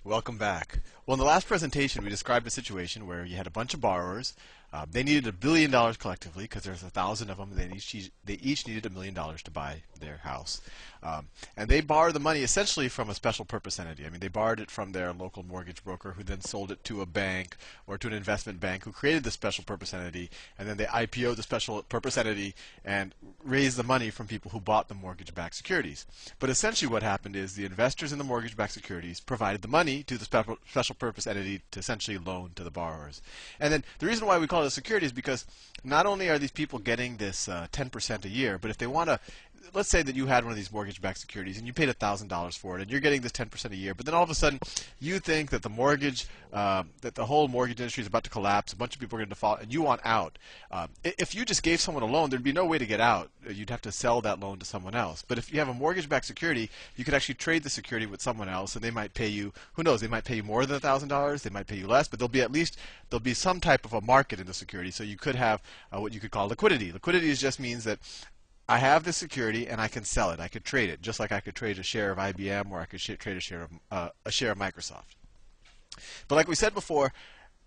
Welcome back. Well, in the last presentation, we described a situation where you had a bunch of borrowers. They needed $1 billion collectively because there's 1,000 of them. They each needed $1 million to buy their house. And they borrowed the money essentially from a special purpose entity. I mean, they borrowed it from their local mortgage broker who then sold it to a bank or to an investment bank who created the special purpose entity. And then they IPO'd the special purpose entity and raised the money from people who bought the mortgage-backed securities. But essentially what happened is the investors in the mortgage-backed securities provided the money to the special purpose entity to essentially loan to the borrowers. And then the reason why we call it a security is because not only are these people getting this 10% a year, but if they want to, let's say that you had one of these mortgage-backed securities and you paid $1,000 for it, and you're getting this 10% a year, but then all of a sudden you think that that the whole mortgage industry is about to collapse, a bunch of people are going to default, and you want out. If you just gave someone a loan, there'd be no way to get out. You'd have to sell that loan to someone else. But if you have a mortgage-backed security, you could actually trade the security with someone else, and they might pay you, who knows, they might pay you more than $1,000, they might pay you less, but there'll be some type of a market in the security, so you could have what you could call liquidity. Liquidity just means that I have this security and I can sell it. I could trade it, just like I could trade a share of IBM or I could trade a share of Microsoft. But like we said before,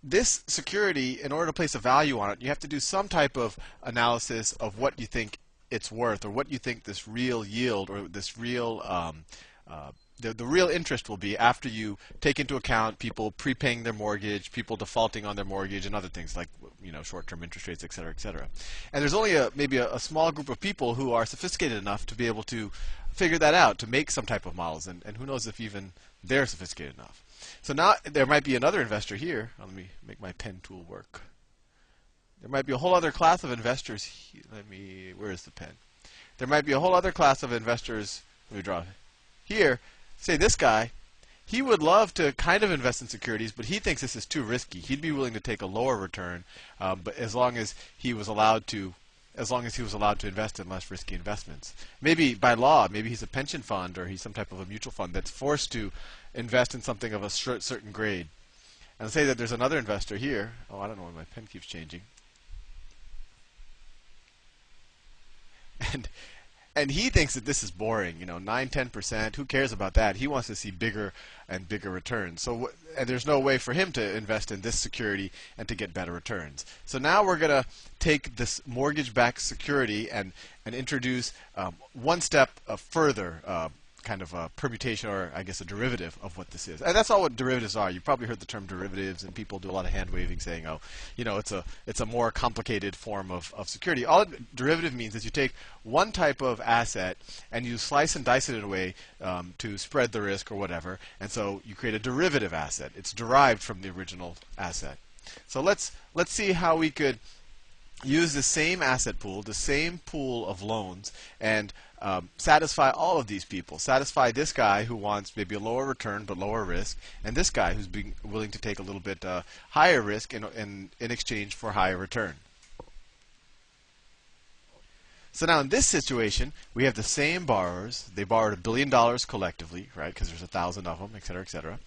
this security, in order to place a value on it, you have to do some type of analysis of what you think it's worth, or what you think this real yield or this real the real interest will be after you take into account people prepaying their mortgage, people defaulting on their mortgage, and other things like short-term interest rates, et cetera, et cetera. And there's only maybe a small group of people who are sophisticated enough to be able to figure that out, to make some type of models, and who knows if even they're sophisticated enough. So now there might be another investor here. Let me make my pen tool work. There might be a whole other class of investors. Where is the pen? There might be a whole other class of investors. Let me draw here. Say this guy, he would love to kind of invest in securities, but he thinks this is too risky. He'd be willing to take a lower return, but as long as he was allowed to invest in less risky investments. Maybe by law, maybe he's a pension fund or he's some type of a mutual fund that's forced to invest in something of a certain grade. And say that there's another investor here. Oh, I don't know why my pen keeps changing. And he thinks that this is boring, 9–10%. Who cares about that? He wants to see bigger and bigger returns. And there's no way for him to invest in this security and to get better returns. So now we're going to take this mortgage-backed security and introduce one step further, kind of a permutation, or I guess a derivative of what this is. And that's all what derivatives are. You've probably heard the term derivatives, and people do a lot of hand waving saying, oh, it's a more complicated form of security. All a derivative means is you take one type of asset and you slice and dice it in a way to spread the risk or whatever, and so you create a derivative asset. It's derived from the original asset. So let's see how we could use the same asset pool, the same pool of loans, and satisfy all of these people. Satisfy this guy who wants maybe a lower return but lower risk, and this guy who's being willing to take a little bit higher risk in exchange for higher return. So now in this situation, we have the same borrowers. They borrowed $1 billion collectively, right? Because there's 1,000 of them, et cetera, et cetera.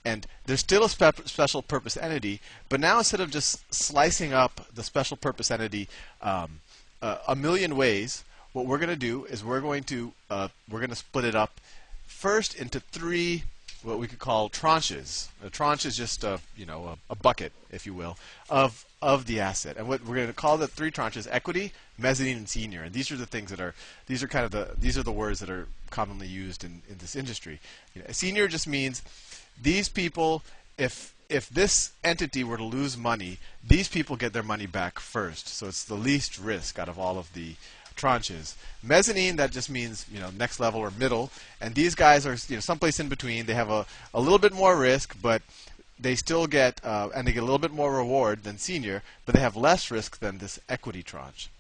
And there's still a special purpose entity, but now instead of just slicing up the special purpose entity a million ways, what we're going to do is we're going to split it up first into three, what we could call tranches. A tranche is just a bucket, if you will, of the asset. And what we're going to call the three tranches: equity, mezzanine, and senior. And these are the things that these are the words that are commonly used in this industry. Senior just means these people, if this entity were to lose money, these people get their money back first. So it's the least risk out of all of the tranches. Mezzanine, that just means next level or middle, and these guys are someplace in between. They have a little bit more risk, but they still get and they get a little bit more reward than senior, but they have less risk than this equity tranche.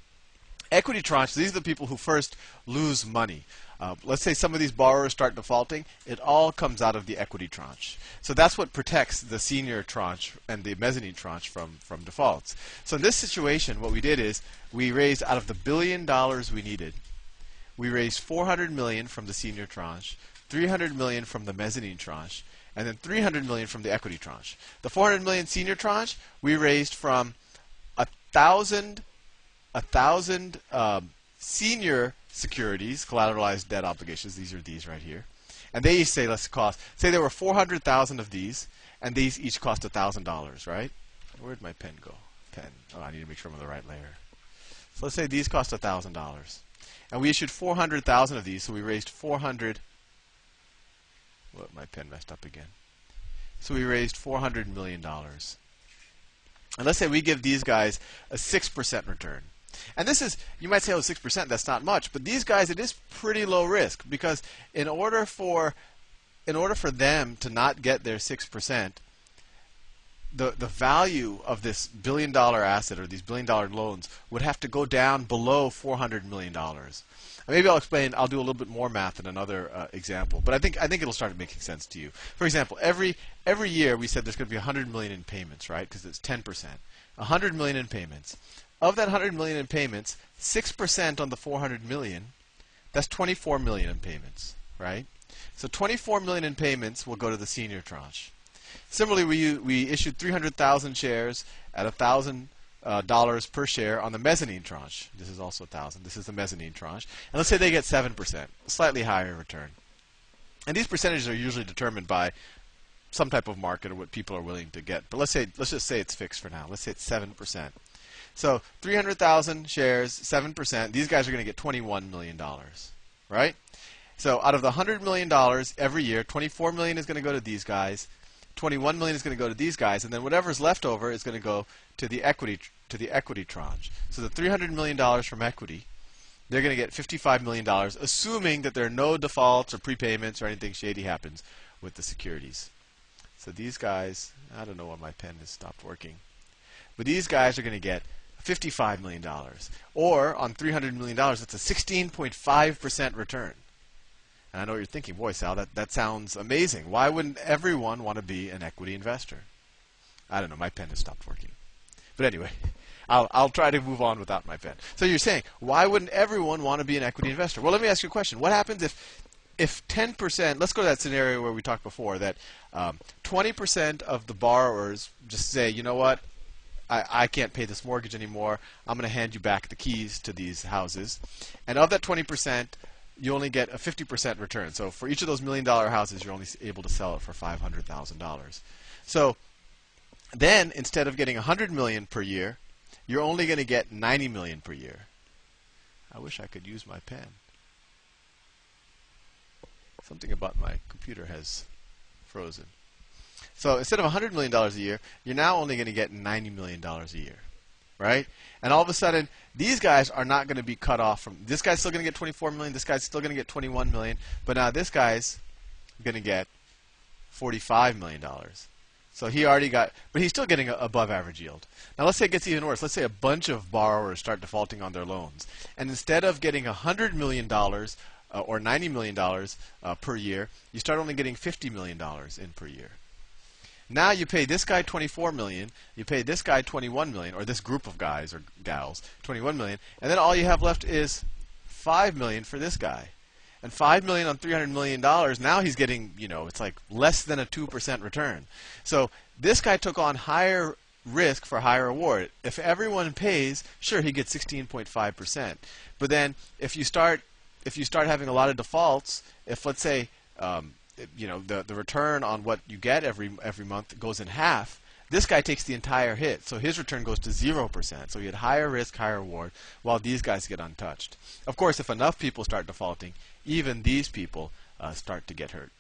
Equity tranche, these are the people who first lose money. Let's say some of these borrowers start defaulting. It all comes out of the equity tranche. So that's what protects the senior tranche and the mezzanine tranche from defaults. So in this situation, what we did is we raised, out of the $1 billion we needed, we raised $400 million from the senior tranche, $300 million from the mezzanine tranche, and then $300 million from the equity tranche. The $400 million senior tranche we raised from 1,000 senior securities, collateralized debt obligations. These are these right here. and they each say, say there were 400,000 of these, and these each cost $1,000, right? Where'd my pen go? Pen. Oh, I need to make sure I'm on the right layer. So let's say these cost $1,000. And we issued 400,000 of these, so we raised 400. Well, my pen messed up again. So we raised $400 million. And let's say we give these guys a 6% return. And this is, you might say, oh, 6%, that's not much. But these guys, it is pretty low risk, because in order for them to not get their 6%, the value of this billion-dollar asset or these billion-dollar loans would have to go down below $400 million. Maybe I'll explain. I'll do a little bit more math in another example, but I think it'll start making sense to you. For example, every year we said there's going to be 100 million in payments, right? Because it's 10%. 100 million in payments. Of that 100 million in payments, 6% on the 400 million, that's 24 million in payments, right? So 24 million in payments will go to the senior tranche. Similarly, we issued 300,000 shares at $1,000 per share on the mezzanine tranche. This is also 1,000. This is the mezzanine tranche. And let's say they get 7%, a slightly higher return. And these percentages are usually determined by some type of market or what people are willing to get. But let's just say it's fixed for now. Let's say it's 7%. So 300,000 shares, 7%. These guys are going to get $21 million, right? So out of the $100 million every year, 24 million is going to go to these guys. 21 million is going to go to these guys, and then whatever's left over is going to go to the equity tranche. So the $300 million from equity, they're going to get $55 million, assuming that there are no defaults or prepayments or anything shady happens with the securities. So these guys, I don't know why my pen has stopped working, but these guys are going to get $55 million, or on $300 million, that's a 16.5% return. And I know what you're thinking, boy, Sal, that sounds amazing. Why wouldn't everyone want to be an equity investor? I don't know, my pen has stopped working. But anyway, I'll try to move on without my pen. So you're saying, why wouldn't everyone want to be an equity investor? Well, let me ask you a question. What happens if 10%, let's go to that scenario where we talked before, that 20% of the borrowers just say, you know what, I can't pay this mortgage anymore. I'm going to hand you back the keys to these houses. And of that 20%, you only get a 50% return. So for each of those $1 million houses, you're only able to sell it for $500,000. So then, instead of getting 100 million per year, you're only going to get 90 million per year. I wish I could use my pen. Something about my computer has frozen. So instead of $100 million a year, you're now only going to get $90 million a year, right? And all of a sudden, these guys are not going to be cut off from. This guy's still going to get 24 million. This guy's still going to get 21 million. But now this guy's going to get $45 million. So he already got, but he's still getting an above average yield. Now let's say it gets even worse. Let's say a bunch of borrowers start defaulting on their loans, and instead of getting $100 million or $90 million per year, you start only getting $50 million in per year. Now you pay this guy 24 million, you pay this guy 21 million, or this group of guys or gals 21 million, and then all you have left is 5 million for this guy. And 5 million on $300 million, now he's getting, it's like less than a 2% return. So this guy took on higher risk for higher reward. If everyone pays, sure, he gets 16.5%. But then if you start having a lot of defaults, if let's say the return on what you get every month goes in half, this guy takes the entire hit, so his return goes to 0%. So you had higher risk, higher reward, while these guys get untouched. Of course, if enough people start defaulting, even these people start to get hurt.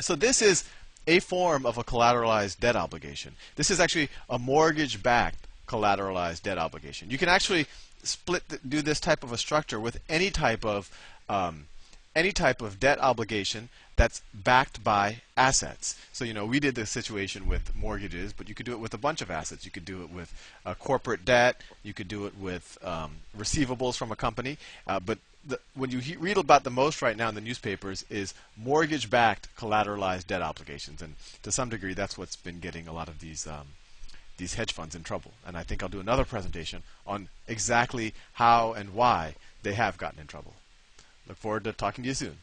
So this is a form of a collateralized debt obligation. This is actually a mortgage-backed collateralized debt obligation. You can actually do this type of a structure with any type of debt obligation that's backed by assets. So we did this situation with mortgages, but you could do it with a bunch of assets. You could do it with corporate debt. You could do it with receivables from a company. But what you read about the most right now in the newspapers is mortgage-backed collateralized debt obligations, and to some degree, that's what's been getting a lot of these hedge funds in trouble. And I think I'll do another presentation on exactly how and why they have gotten in trouble. Look forward to talking to you soon.